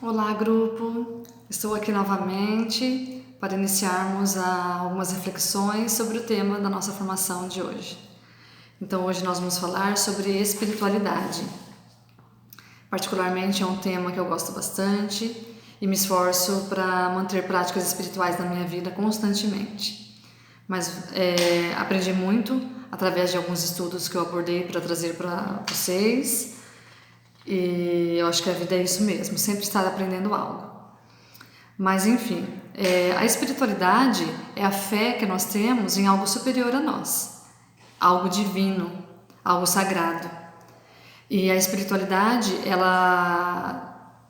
Olá, grupo! Estou aqui novamente para iniciarmos algumas reflexões sobre o tema da nossa formação de hoje. Então, hoje nós vamos falar sobre espiritualidade. Particularmente é um tema que eu gosto bastante e me esforço para manter práticas espirituais na minha vida constantemente. Mas aprendi muito através de alguns estudos que eu abordei para trazer para vocês. E eu acho que a vida é isso mesmo, sempre estar aprendendo algo. Mas enfim, a espiritualidade é a fé que nós temos em algo superior a nós, algo divino, algo sagrado. E a espiritualidade, ela,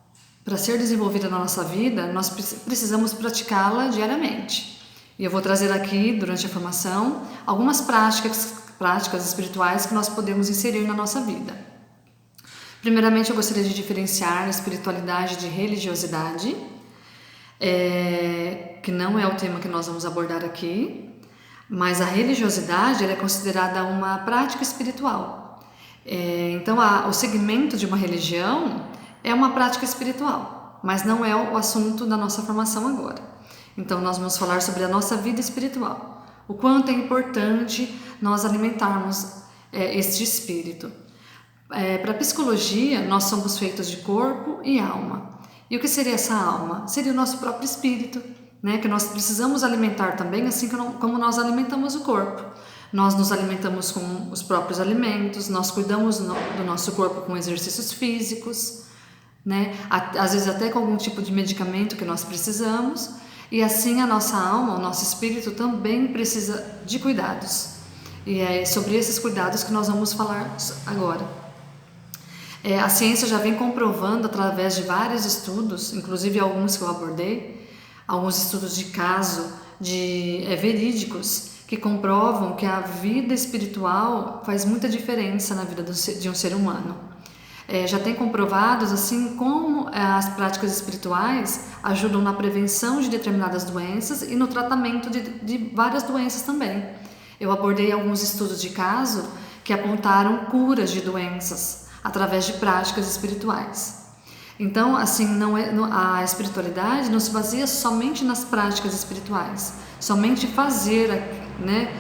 para ser desenvolvida na nossa vida, nós precisamos praticá-la diariamente. E eu vou trazer aqui, durante a formação, algumas práticas espirituais que nós podemos inserir na nossa vida. Primeiramente, eu gostaria de diferenciar a espiritualidade de religiosidade, que não é o tema que nós vamos abordar aqui, mas a religiosidade ela é considerada uma prática espiritual. Então, o segmento de uma religião é uma prática espiritual, mas não é o assunto da nossa formação agora. Então, nós vamos falar sobre a nossa vida espiritual, o quanto é importante nós alimentarmos este espírito. Para a psicologia, nós somos feitos de corpo e alma. E o que seria essa alma? Seria o nosso próprio espírito, né? Que nós precisamos alimentar também, assim como nós alimentamos o corpo. Nós nos alimentamos com os próprios alimentos, nós cuidamos do nosso corpo com exercícios físicos, né? Às vezes até com algum tipo de medicamento que nós precisamos. E assim a nossa alma, o nosso espírito também precisa de cuidados. E é sobre esses cuidados que nós vamos falar agora. A ciência já vem comprovando através de vários estudos, inclusive alguns que eu abordei, alguns estudos de caso, verídicos, que comprovam que a vida espiritual faz muita diferença na vida de um ser humano. Já tem comprovados assim como as práticas espirituais ajudam na prevenção de determinadas doenças e no tratamento de várias doenças também. Eu abordei alguns estudos de caso que apontaram curas de doenças através de práticas espirituais. Então, assim, a espiritualidade não se baseia somente nas práticas espirituais, somente fazer, né,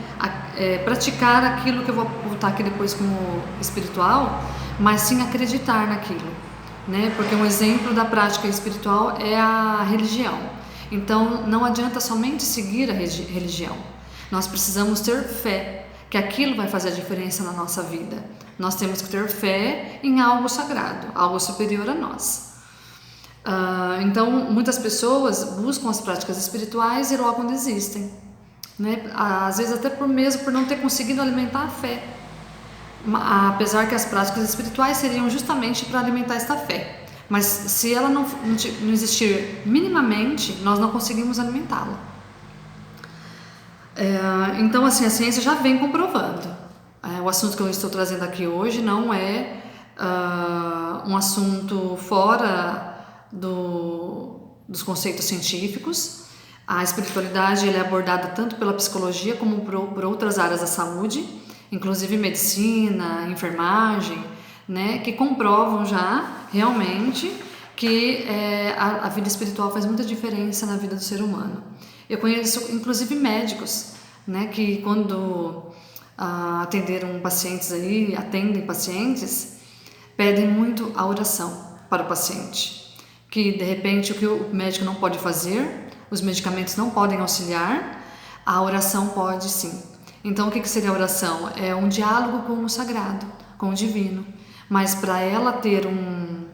praticar aquilo que eu vou botar aqui depois como espiritual, mas sim acreditar naquilo, né? Porque um exemplo da prática espiritual é a religião. Então, não adianta somente seguir a religião. Nós precisamos ter fé que aquilo vai fazer a diferença na nossa vida. Nós temos que ter fé em algo sagrado, algo superior a nós. Então, muitas pessoas buscam as práticas espirituais e logo desistem, né? Às vezes até por não ter conseguido alimentar a fé. Apesar que as práticas espirituais seriam justamente para alimentar esta fé. Mas se ela não existir minimamente, nós não conseguimos alimentá-la. Então, assim, a ciência já vem comprovando. O assunto que eu estou trazendo aqui hoje não é um assunto fora dos conceitos científicos. A espiritualidade ela é abordada tanto pela psicologia como por outras áreas da saúde, inclusive medicina, enfermagem, né, que comprovam já realmente que a vida espiritual faz muita diferença na vida do ser humano. Eu conheço inclusive médicos, né, que quando atendem pacientes, pedem muito a oração para o paciente, que de repente o que o médico não pode fazer, os medicamentos não podem auxiliar, a oração pode sim. Então o que seria a oração? É um diálogo com o sagrado, com o divino, mas para ela ter um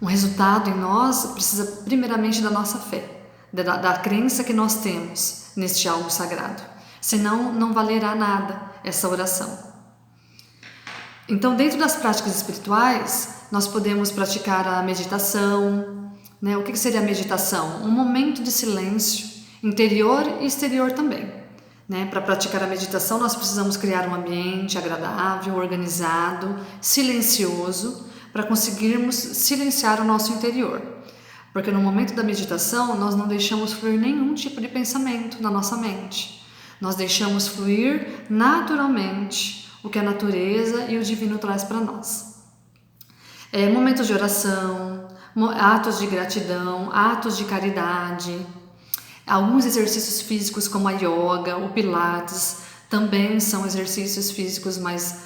resultado em nós, precisa primeiramente da nossa fé, da crença que nós temos neste algo sagrado. Senão, não valerá nada essa oração. Então, dentro das práticas espirituais, nós podemos praticar a meditação, né? O que seria a meditação? Um momento de silêncio, interior e exterior também, né? Para praticar a meditação, nós precisamos criar um ambiente agradável, organizado, silencioso, para conseguirmos silenciar o nosso interior. Porque no momento da meditação, nós não deixamos fluir nenhum tipo de pensamento na nossa mente. Nós deixamos fluir naturalmente o que a natureza e o divino traz para nós. Momentos de oração, atos de gratidão, atos de caridade. Alguns exercícios físicos como a yoga, o pilates, também são exercícios físicos mais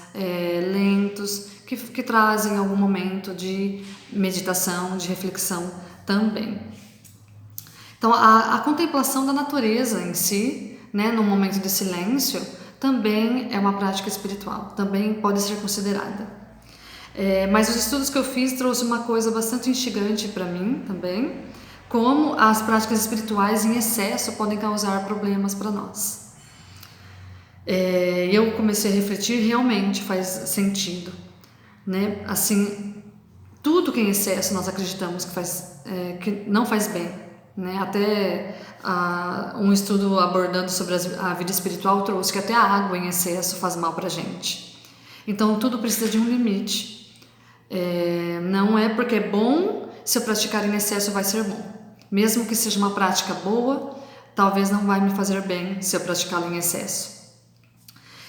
lentos, que trazem algum momento de meditação, de reflexão também. Então, a contemplação da natureza em si, né, no momento de silêncio, também é uma prática espiritual, também pode ser considerada. Mas os estudos que eu fiz trouxeram uma coisa bastante instigante para mim também, como as práticas espirituais em excesso podem causar problemas para nós. Eu comecei a refletir, realmente faz sentido, né? Assim, tudo que é em excesso nós acreditamos que não faz bem, né? Até um estudo abordando sobre a vida espiritual trouxe que até a água em excesso faz mal para a gente. Então tudo precisa de um limite. Não é porque é bom, se eu praticar em excesso vai ser bom. Mesmo que seja uma prática boa, talvez não vai me fazer bem se eu praticá-la em excesso.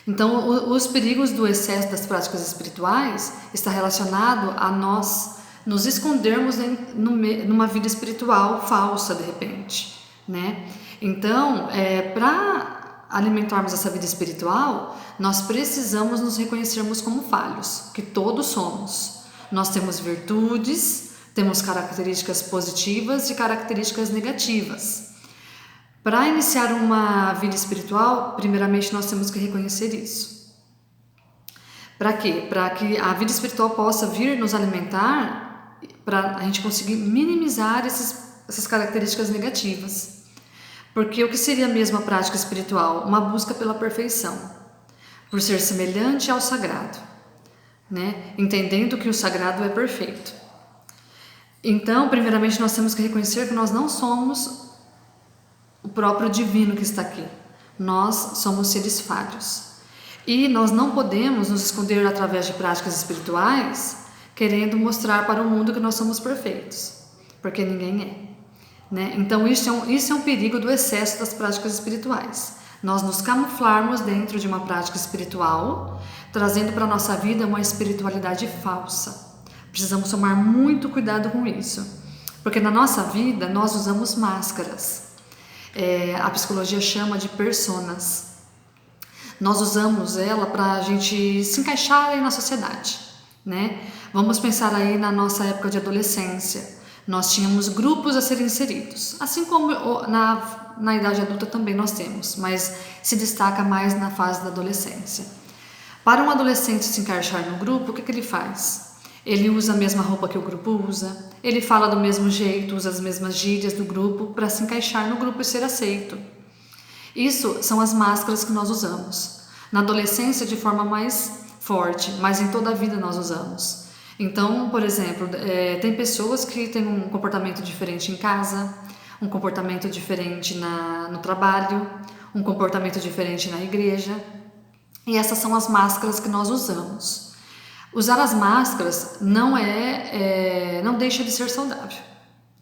Então, os perigos do excesso das práticas espirituais está relacionado a nós nos escondermos numa vida espiritual falsa, de repente, né? Então, para alimentarmos essa vida espiritual, nós precisamos nos reconhecermos como falhos, que todos somos. Nós temos virtudes, temos características positivas e características negativas. Para iniciar uma vida espiritual, primeiramente nós temos que reconhecer isso. Para quê? Para que a vida espiritual possa vir nos alimentar, para a gente conseguir minimizar essas características negativas. Porque o que seria mesmo a prática espiritual? Uma busca pela perfeição, por ser semelhante ao sagrado, né? Entendendo que o sagrado é perfeito. Então, primeiramente, nós temos que reconhecer que nós não somos o próprio divino que está aqui. Nós somos seres falhos. E nós não podemos nos esconder através de práticas espirituais, querendo mostrar para o mundo que nós somos perfeitos, porque ninguém é, né? Então, isso é um perigo do excesso das práticas espirituais. Nós nos camuflarmos dentro de uma prática espiritual, trazendo para a nossa vida uma espiritualidade falsa. Precisamos tomar muito cuidado com isso, porque na nossa vida nós usamos máscaras. A psicologia chama de personas. Nós usamos ela para a gente se encaixar aí na sociedade, né? Vamos pensar aí na nossa época de adolescência. Nós tínhamos grupos a serem inseridos, assim como na idade adulta também nós temos, mas se destaca mais na fase da adolescência. Para um adolescente se encaixar no grupo, o que ele faz? Ele usa a mesma roupa que o grupo usa, ele fala do mesmo jeito, usa as mesmas gírias do grupo para se encaixar no grupo e ser aceito. Isso são as máscaras que nós usamos. Na adolescência de forma mais forte, mas em toda a vida nós usamos. Então, por exemplo, tem pessoas que têm um comportamento diferente em casa, um comportamento diferente no trabalho, um comportamento diferente na igreja. E essas são as máscaras que nós usamos. Usar as máscaras não deixa de ser saudável,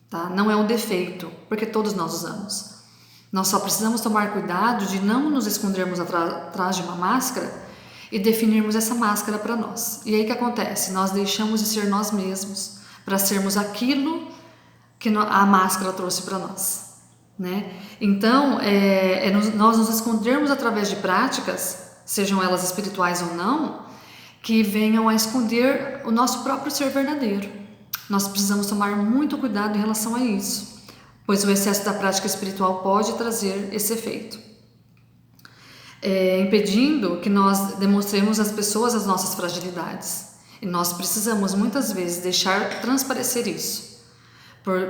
tá? Não é um defeito, porque todos nós usamos. Nós só precisamos tomar cuidado de não nos escondermos atrás de uma máscara e definirmos essa máscara para nós. E aí o que acontece? Nós deixamos de ser nós mesmos para sermos aquilo que a máscara trouxe para nós, né? Então, nós nos escondermos através de práticas, sejam elas espirituais ou não, que venham a esconder o nosso próprio ser verdadeiro. Nós precisamos tomar muito cuidado em relação a isso, pois o excesso da prática espiritual pode trazer esse efeito, impedindo que nós demonstremos às pessoas as nossas fragilidades. E nós precisamos muitas vezes deixar transparecer isso,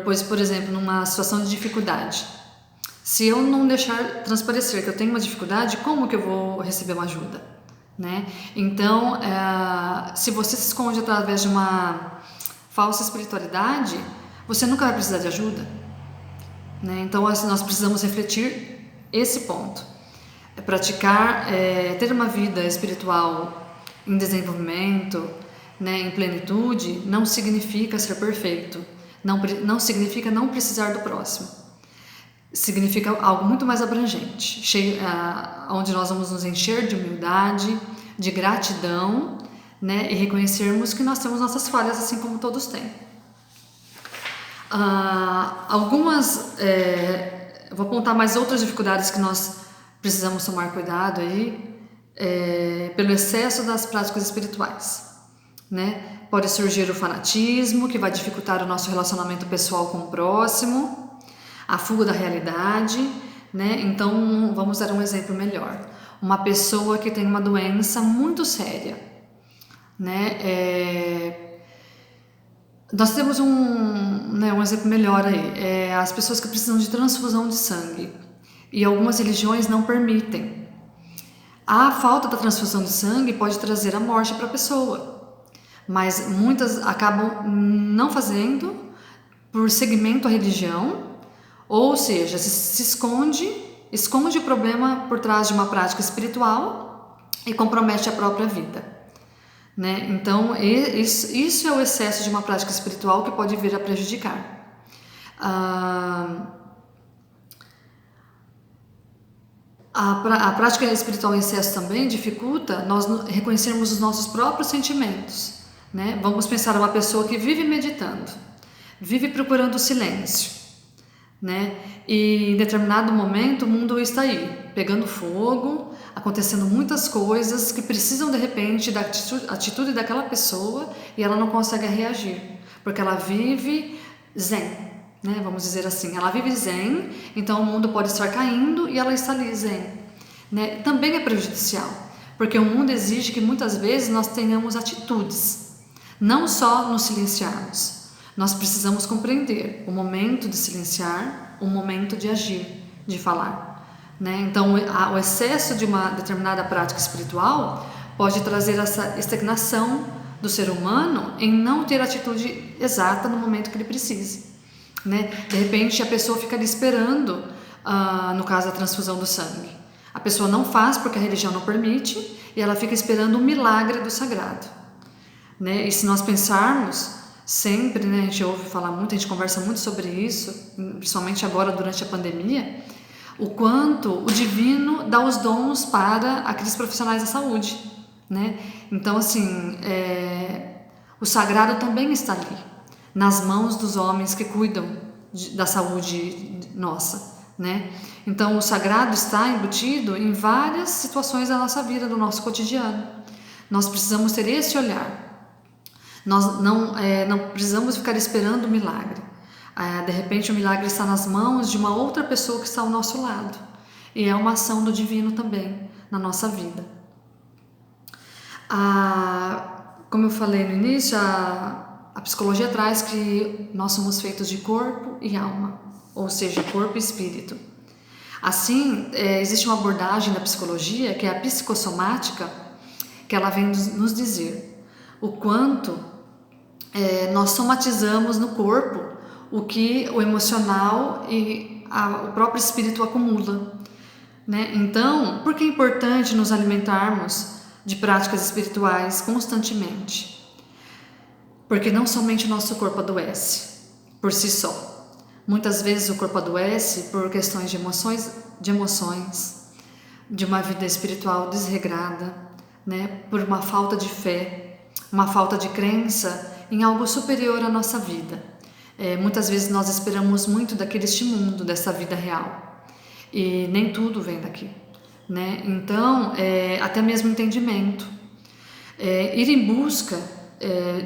pois, por exemplo, numa situação de dificuldade, se eu não deixar transparecer que eu tenho uma dificuldade, como que eu vou receber uma ajuda? Né? Então, se você se esconde através de uma falsa espiritualidade, você nunca vai precisar de ajuda, né? Então, assim, nós precisamos refletir esse ponto. Praticar, ter uma vida espiritual em desenvolvimento, né, em plenitude, não significa ser perfeito, não significa não precisar do próximo. Significa algo muito mais abrangente, onde nós vamos nos encher de humildade, de gratidão, né, e reconhecermos que nós temos nossas falhas assim como todos têm. Vou apontar mais outras dificuldades que nós precisamos tomar cuidado aí, pelo excesso das práticas espirituais, né? Pode surgir o fanatismo, que vai dificultar o nosso relacionamento pessoal com o próximo, a fuga da realidade, né? Então, vamos dar um exemplo melhor. Uma pessoa que tem uma doença muito séria, né? Nós temos um exemplo melhor aí, as pessoas que precisam de transfusão de sangue, e algumas religiões não permitem. A falta da transfusão de sangue pode trazer a morte para a pessoa, mas muitas acabam não fazendo por seguimento à religião, ou seja, se esconde o problema por trás de uma prática espiritual e compromete a própria vida, né? Então, isso é o excesso de uma prática espiritual que pode vir a prejudicar. A prática espiritual em excesso também dificulta nós reconhecermos os nossos próprios sentimentos, né? Vamos pensar uma pessoa que vive meditando, vive procurando o silêncio, né? E em determinado momento o mundo está aí, pegando fogo, acontecendo muitas coisas que precisam de repente da atitude daquela pessoa e ela não consegue reagir, porque ela vive zen, né? Vamos dizer assim, ela vive zen, então o mundo pode estar caindo e ela está ali zen, né? Também é prejudicial, porque o mundo exige que muitas vezes nós tenhamos atitudes, não só nos silenciarmos. Nós precisamos compreender o momento de silenciar, o momento de agir, de falar, né? Então, o excesso de uma determinada prática espiritual pode trazer essa estagnação do ser humano em não ter a atitude exata no momento que ele precisa, né? De repente, a pessoa fica ali esperando, no caso, a transfusão do sangue. A pessoa não faz porque a religião não permite e ela fica esperando o milagre do sagrado, né? E se nós pensarmos sempre, né, a gente ouve falar muito, a gente conversa muito sobre isso, principalmente agora durante a pandemia, o quanto o divino dá os dons para aqueles profissionais da saúde, né? Então, assim, o sagrado também está ali, nas mãos dos homens que cuidam da saúde nossa, né? Então, o sagrado está embutido em várias situações da nossa vida, do nosso cotidiano. Nós precisamos ter esse olhar. Nós não precisamos ficar esperando o milagre. De repente o milagre está nas mãos de uma outra pessoa que está ao nosso lado. E é uma ação do divino também na nossa vida. Como eu falei no início, a psicologia traz que nós somos feitos de corpo e alma, ou seja, corpo e espírito. Assim, existe uma abordagem da psicologia, que é a psicossomática, que ela vem nos dizer o quanto nós somatizamos no corpo o que o emocional e o próprio espírito acumula, né? Então, por que é importante nos alimentarmos de práticas espirituais constantemente? Porque não somente o nosso corpo adoece por si só. Muitas vezes o corpo adoece por questões de emoções, de uma vida espiritual desregrada, né? Por uma falta de fé, uma falta de crença em algo superior à nossa vida. Muitas vezes nós esperamos muito deste mundo, dessa vida real, e nem tudo vem daqui, né? Então, até mesmo entendimento, ir em busca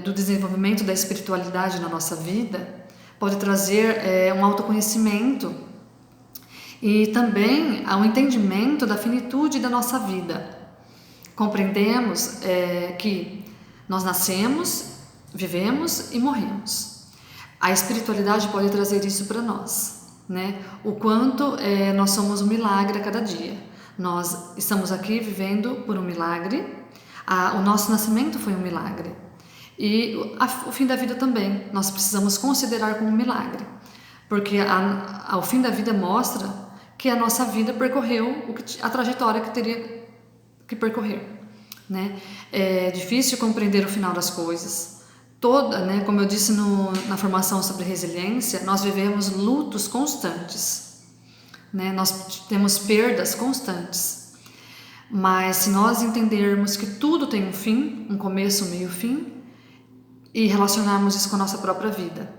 do desenvolvimento da espiritualidade na nossa vida pode trazer um autoconhecimento e também um entendimento da finitude da nossa vida. Compreendemos que nós nascemos, vivemos e morremos. A espiritualidade pode trazer isso para nós, né? O quanto nós somos um milagre a cada dia. Nós estamos aqui vivendo por um milagre. O nosso nascimento foi um milagre. E o fim da vida também. Nós precisamos considerar como um milagre. Porque o fim da vida mostra que a nossa vida percorreu a trajetória que teria que percorrer, né? É difícil compreender o final das coisas. Né, como eu disse na formação sobre resiliência, nós vivemos lutos constantes, né? Nós temos perdas constantes. Mas se nós entendermos que tudo tem um fim, um começo, um meio, fim, e relacionarmos isso com a nossa própria vida,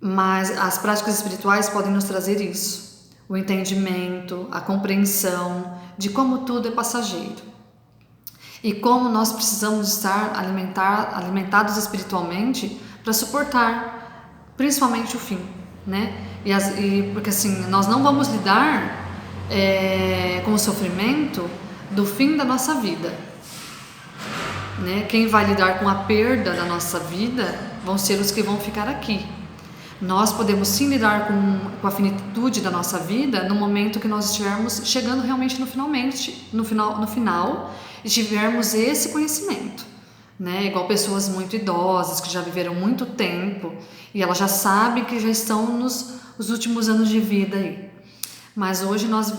Mas as práticas espirituais podem nos trazer isso, o entendimento, a compreensão de como tudo é passageiro e como nós precisamos estar alimentados espiritualmente para suportar principalmente o fim, né? Porque assim, nós não vamos lidar com o sofrimento do fim da nossa vida, né? Quem vai lidar com a perda da nossa vida vão ser os que vão ficar aqui. Nós podemos sim lidar com a finitude da nossa vida no momento que nós estivermos chegando realmente no final e tivermos esse conhecimento, né? Igual pessoas muito idosas que já viveram muito tempo e elas já sabem que já estão nos últimos anos de vida aí. Mas hoje nós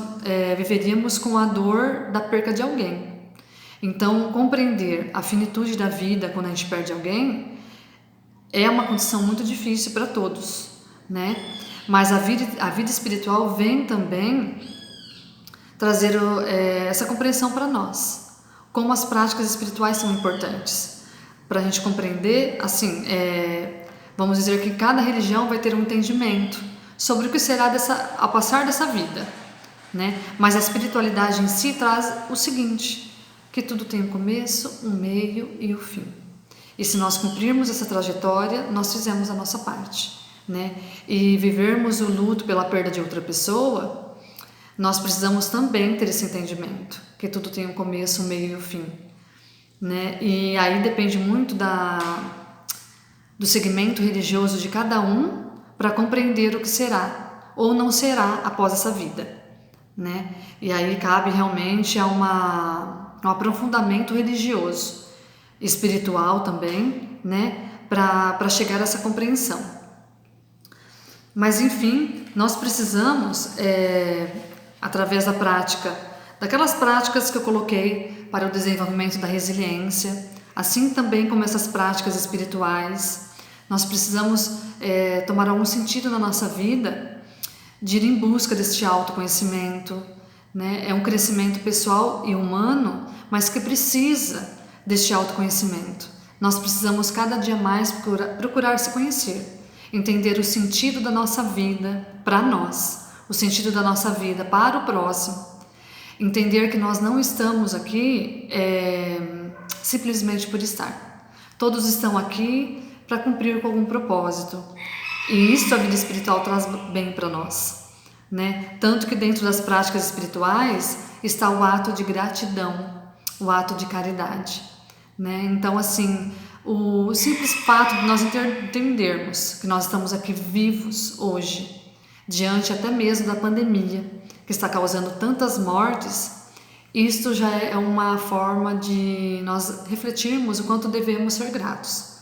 viveríamos com a dor da perca de alguém. Então, compreender a finitude da vida quando a gente perde alguém é uma condição muito difícil para todos, né? Mas a vida espiritual vem também trazer essa compreensão para nós, como as práticas espirituais são importantes para a gente compreender. Assim, vamos dizer que cada religião vai ter um entendimento sobre o que será ao passar dessa vida, né? Mas a espiritualidade em si traz o seguinte, que tudo tem um começo, um meio e o fim. E se nós cumprirmos essa trajetória, nós fizemos a nossa parte, né? E vivermos o luto pela perda de outra pessoa, nós precisamos também ter esse entendimento, que tudo tem um começo, um meio e um fim, né? E aí depende muito do segmento religioso de cada um para compreender o que será ou não será após essa vida, né? E aí cabe realmente a um aprofundamento religioso, espiritual também, né, para chegar a essa compreensão. Mas enfim, nós precisamos, através da prática, daquelas práticas que eu coloquei para o desenvolvimento da resiliência, assim também como essas práticas espirituais, nós precisamos tomar algum sentido na nossa vida de ir em busca deste autoconhecimento, né? É um crescimento pessoal e humano, mas que precisa deste autoconhecimento. Nós precisamos cada dia mais procurar se conhecer, entender o sentido da nossa vida para nós, o sentido da nossa vida para o próximo, entender que nós não estamos aqui simplesmente por estar. Todos estão aqui para cumprir com algum propósito, e isso a vida espiritual traz bem para nós, né? Tanto que dentro das práticas espirituais está o ato de gratidão, o ato de caridade, né? Então, assim, o simples fato de nós entendermos que nós estamos aqui vivos hoje, diante até mesmo da pandemia, que está causando tantas mortes, isto já é uma forma de nós refletirmos o quanto devemos ser gratos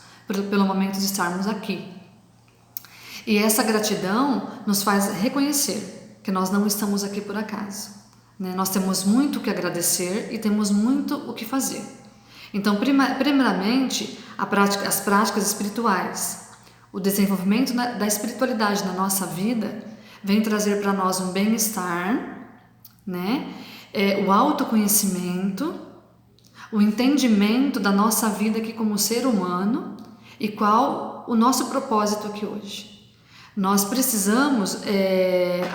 pelo momento de estarmos aqui. E essa gratidão nos faz reconhecer que nós não estamos aqui por acaso, né? Nós temos muito o que agradecer e temos muito o que fazer. Então, primeiramente, as práticas espirituais, o desenvolvimento da espiritualidade na nossa vida vem trazer para nós um bem-estar, né? O autoconhecimento, o entendimento da nossa vida aqui como ser humano e qual o nosso propósito aqui hoje. Nós precisamos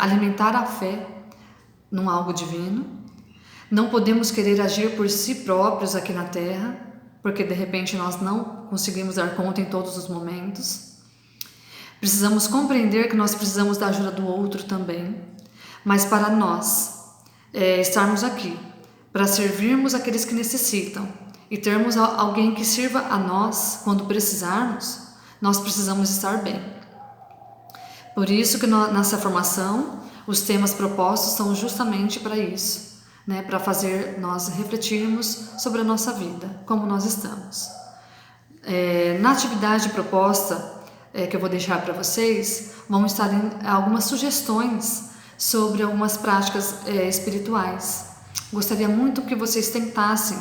alimentar a fé num algo divino. Não podemos querer agir por si próprios aqui na Terra, porque de repente nós não conseguimos dar conta em todos os momentos. Precisamos compreender que nós precisamos da ajuda do outro também, mas para nós estarmos aqui, para servirmos aqueles que necessitam e termos alguém que sirva a nós quando precisarmos, nós precisamos estar bem. Por isso que nessa formação, os temas propostos são justamente para isso, né? Para fazer nós refletirmos sobre a nossa vida, como nós estamos. Na atividade proposta que eu vou deixar para vocês, vão estar algumas sugestões sobre algumas práticas espirituais. Gostaria muito que vocês tentassem,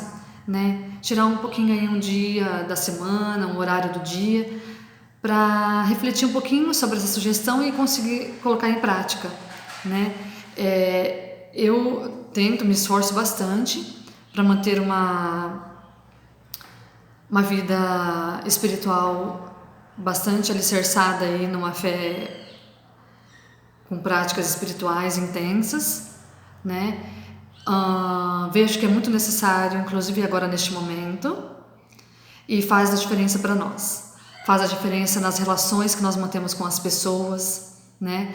né, tirar um pouquinho aí um dia da semana, um horário do dia, para refletir um pouquinho sobre essa sugestão e conseguir colocar em prática, né? Eu me esforço bastante para manter uma vida espiritual bastante alicerçada aí numa fé com práticas espirituais intensas, né? Vejo que é muito necessário, inclusive agora neste momento, e faz a diferença para nós. Faz a diferença nas relações que nós mantemos com as pessoas, né?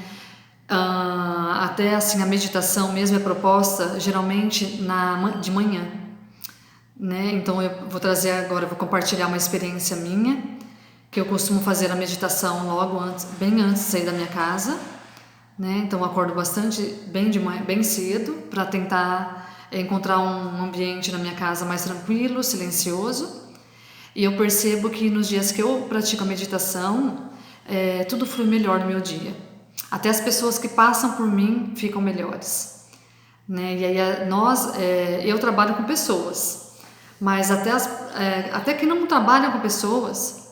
Até assim a meditação mesmo é proposta geralmente de manhã, né? Então eu vou trazer agora, vou compartilhar uma experiência minha, que eu costumo fazer a meditação logo antes, bem antes de sair da minha casa, né? Então eu acordo bastante bem de manhã, bem cedo, para tentar encontrar um ambiente na minha casa mais tranquilo, silencioso. E eu percebo que nos dias que eu pratico a meditação, tudo flui melhor no meu dia. Até as pessoas que passam por mim ficam melhores, né? E aí eu trabalho com pessoas, mas até quem não trabalha com pessoas,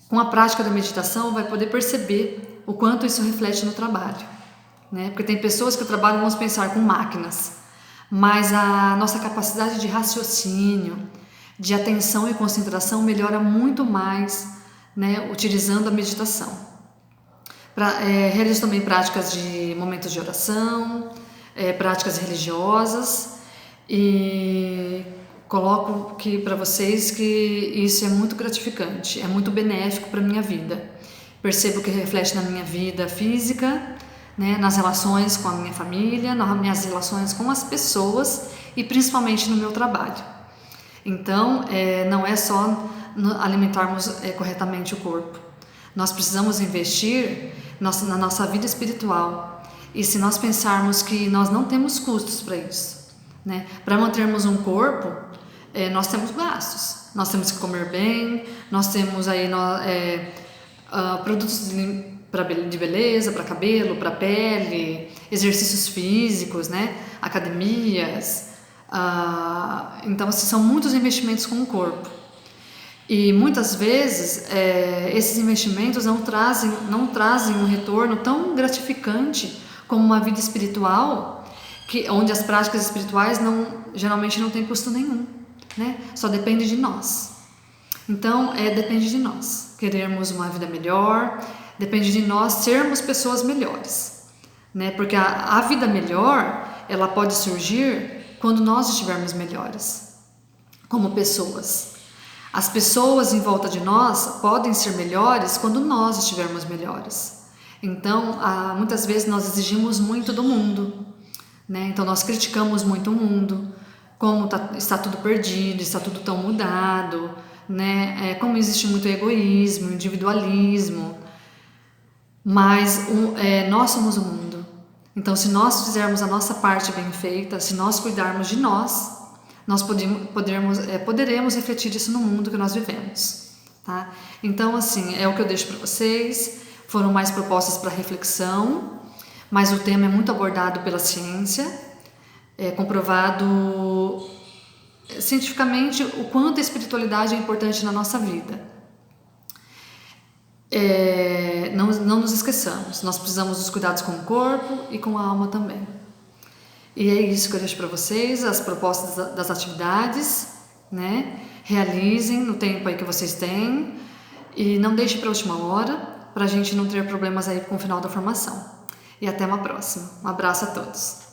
com a prática da meditação vai poder perceber o quanto isso reflete no trabalho, né? Porque tem pessoas que trabalham, vamos pensar, com máquinas, mas a nossa capacidade de raciocínio, de atenção e concentração melhora muito mais, né, utilizando a meditação. Realizo também práticas de momentos de oração, práticas religiosas, e coloco aqui para vocês que isso é muito gratificante, é muito benéfico para a minha vida. Percebo que reflete na minha vida física, né, nas relações com a minha família, nas minhas relações com as pessoas e principalmente no meu trabalho. Então, não é só alimentarmos corretamente o corpo. Nós precisamos investir na nossa vida espiritual. E se nós pensarmos que nós não temos custos para isso, né? Para mantermos um corpo, nós temos gastos. Nós temos que comer bem, nós temos aí produtos de beleza, para cabelo, para pele, exercícios físicos, né? Academias. Então, assim, são muitos investimentos com o corpo. E muitas vezes esses investimentos não trazem um retorno tão gratificante como uma vida espiritual, onde as práticas espirituais geralmente não têm custo nenhum, né? Só depende de nós. Então, depende de nós querermos uma vida melhor, depende de nós sermos pessoas melhores, né? Porque a vida melhor, ela pode surgir quando nós estivermos melhores, como pessoas. As pessoas em volta de nós podem ser melhores quando nós estivermos melhores. Então, muitas vezes nós exigimos muito do mundo, né? Então nós criticamos muito o mundo, como está tudo perdido, está tudo tão mudado, né? Como existe muito egoísmo, individualismo, mas nós somos o mundo. Então, se nós fizermos a nossa parte bem feita, se nós cuidarmos de nós poderemos refletir isso no mundo que nós vivemos, tá? Então, assim, é o que eu deixo para vocês. Foram mais propostas para reflexão, mas o tema é muito abordado pela ciência, é comprovado cientificamente o quanto a espiritualidade é importante na nossa vida. Não nos esqueçamos, nós precisamos dos cuidados com o corpo e com a alma também. E é isso que eu deixo para vocês, as propostas das atividades, né? Realizem no tempo aí que vocês têm e não deixem para a última hora, para a gente não ter problemas aí com o final da formação. E até uma próxima. Um abraço a todos.